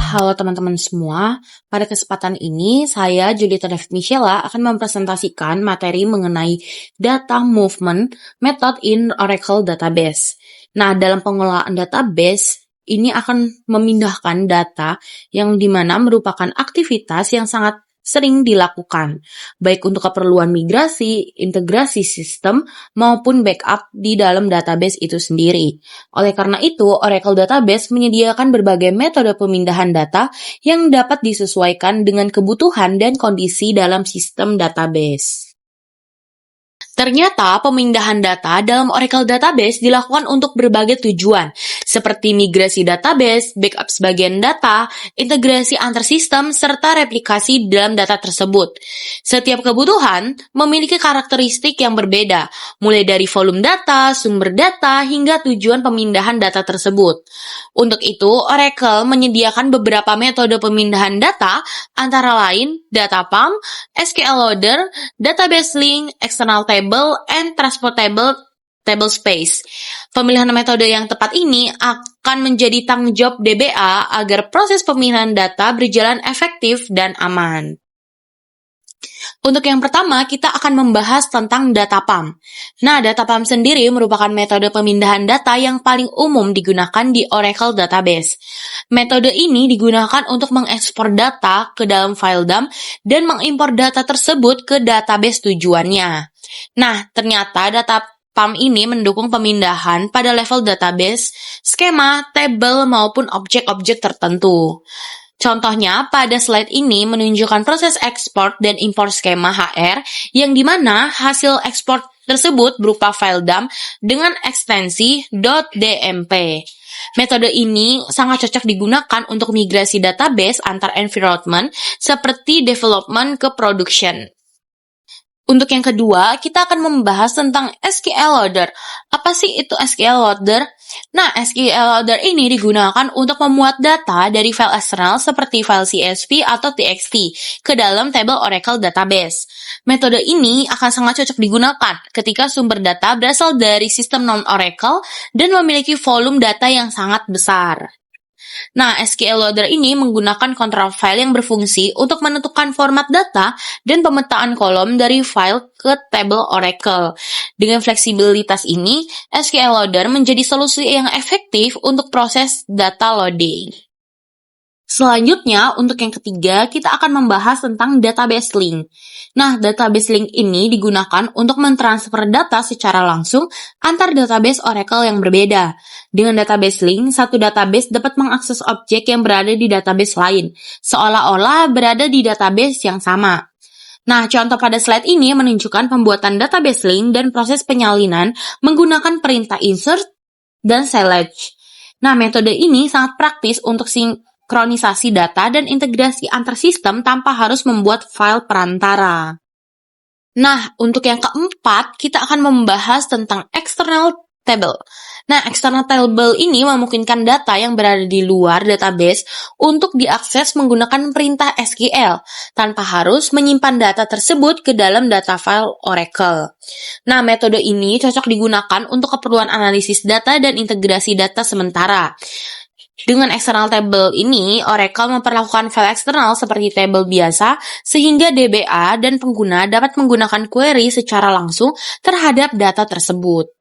Halo teman-teman semua, pada kesempatan ini saya Julita David Michela akan mempresentasikan materi mengenai data movement method in Oracle Database. Nah, dalam pengelolaan database, ini akan memindahkan data yang dimana merupakan aktivitas yang sangat sering dilakukan, baik untuk keperluan migrasi, integrasi sistem, maupun backup di dalam database itu sendiri. Oleh karena itu, Oracle Database menyediakan berbagai metode pemindahan data yang dapat disesuaikan dengan kebutuhan dan kondisi dalam sistem database. Ternyata pemindahan data dalam Oracle Database dilakukan untuk berbagai tujuan, seperti migrasi database, backup sebagian data, integrasi antar sistem, serta replikasi dalam data tersebut. Setiap kebutuhan memiliki karakteristik yang berbeda, mulai dari volume data, sumber data, hingga tujuan pemindahan data tersebut. Untuk itu, Oracle menyediakan beberapa metode pemindahan data, antara lain data pump, SQL loader, database link, external table, and transportable table space. Pemilihan metode yang tepat ini akan menjadi tanggung jawab DBA agar proses pemindahan data berjalan efektif dan aman. Untuk yang pertama, kita akan membahas tentang data pump. Nah, data pump sendiri merupakan metode pemindahan data yang paling umum digunakan di Oracle Database. Metode ini digunakan untuk mengekspor data ke dalam file dump dan mengimpor data tersebut ke database tujuannya. Nah, ternyata data pump ini mendukung pemindahan pada level database, skema, tabel, maupun objek-objek tertentu. Contohnya, pada slide ini menunjukkan proses ekspor dan impor skema HR yang dimana hasil ekspor tersebut berupa file dump dengan ekstensi .dmp. Metode ini sangat cocok digunakan untuk migrasi database antar environment seperti development ke production. Untuk yang kedua, kita akan membahas tentang SQL Loader. Apa sih itu SQL Loader? Nah, SQL Loader ini digunakan untuk memuat data dari file eksternal seperti file CSV atau TXT ke dalam table Oracle Database. Metode ini akan sangat cocok digunakan ketika sumber data berasal dari sistem non-Oracle dan memiliki volume data yang sangat besar. Nah, SQL Loader ini menggunakan control file yang berfungsi untuk menentukan format data dan pemetaan kolom dari file ke table Oracle. Dengan fleksibilitas ini, SQL Loader menjadi solusi yang efektif untuk proses data loading. Selanjutnya, untuk yang ketiga, kita akan membahas tentang database link. Nah, database link ini digunakan untuk mentransfer data secara langsung antar database Oracle yang berbeda. Dengan database link, satu database dapat mengakses objek yang berada di database lain, seolah-olah berada di database yang sama. Nah, contoh pada slide ini menunjukkan pembuatan database link dan proses penyalinan menggunakan perintah insert dan select. Nah, metode ini sangat praktis untuk sinkronisasi data dan integrasi antar sistem tanpa harus membuat file perantara. Nah, untuk yang keempat, kita akan membahas tentang external table. Nah, external table ini memungkinkan data yang berada di luar database untuk diakses menggunakan perintah SQL tanpa harus menyimpan data tersebut ke dalam data file Oracle. Nah, metode ini cocok digunakan untuk keperluan analisis data dan integrasi data sementara. Dengan external table ini, Oracle memperlakukan file eksternal seperti tabel biasa, sehingga DBA dan pengguna dapat menggunakan query secara langsung terhadap data tersebut.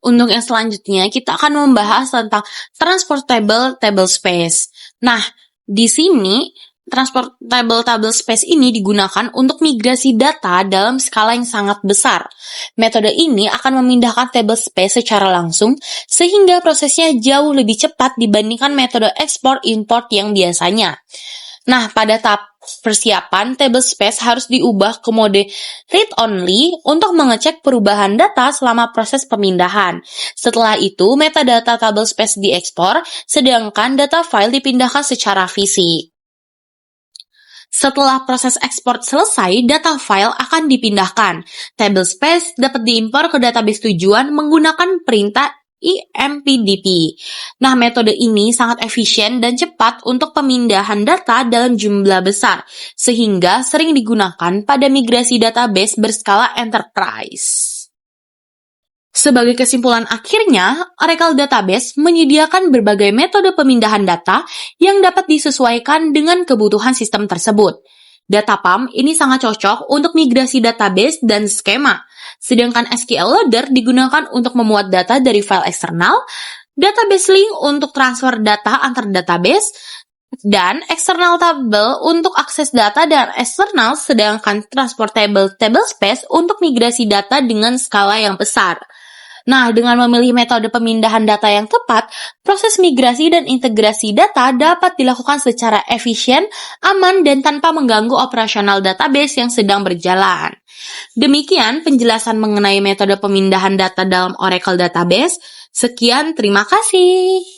Untuk yang selanjutnya, kita akan membahas tentang transportable table space. Nah, di sini, transportable table space ini digunakan untuk migrasi data dalam skala yang sangat besar. Metode ini akan memindahkan table space secara langsung, sehingga prosesnya jauh lebih cepat dibandingkan metode export-import yang biasanya. Nah, pada tahap persiapan, table space harus diubah ke mode read-only untuk mengecek perubahan data selama proses pemindahan. Setelah itu, metadata table space diekspor, sedangkan data file dipindahkan secara fisik. Setelah proses ekspor selesai, data file akan dipindahkan. Table space dapat diimpor ke database tujuan menggunakan perintah IMPDP. Nah, metode ini sangat efisien dan cepat untuk pemindahan data dalam jumlah besar, sehingga sering digunakan pada migrasi database berskala enterprise. Sebagai kesimpulan akhirnya, Oracle Database menyediakan berbagai metode pemindahan data yang dapat disesuaikan dengan kebutuhan sistem tersebut. Data pump ini sangat cocok untuk migrasi database dan skema, sedangkan SQL Loader digunakan untuk memuat data dari file eksternal, database link untuk transfer data antar database, dan external table untuk akses data dan eksternal, sedangkan transportable table space untuk migrasi data dengan skala yang besar. Nah, dengan memilih metode pemindahan data yang tepat, proses migrasi dan integrasi data dapat dilakukan secara efisien, aman, dan tanpa mengganggu operasional database yang sedang berjalan. Demikian penjelasan mengenai metode pemindahan data dalam Oracle Database. Sekian, terima kasih.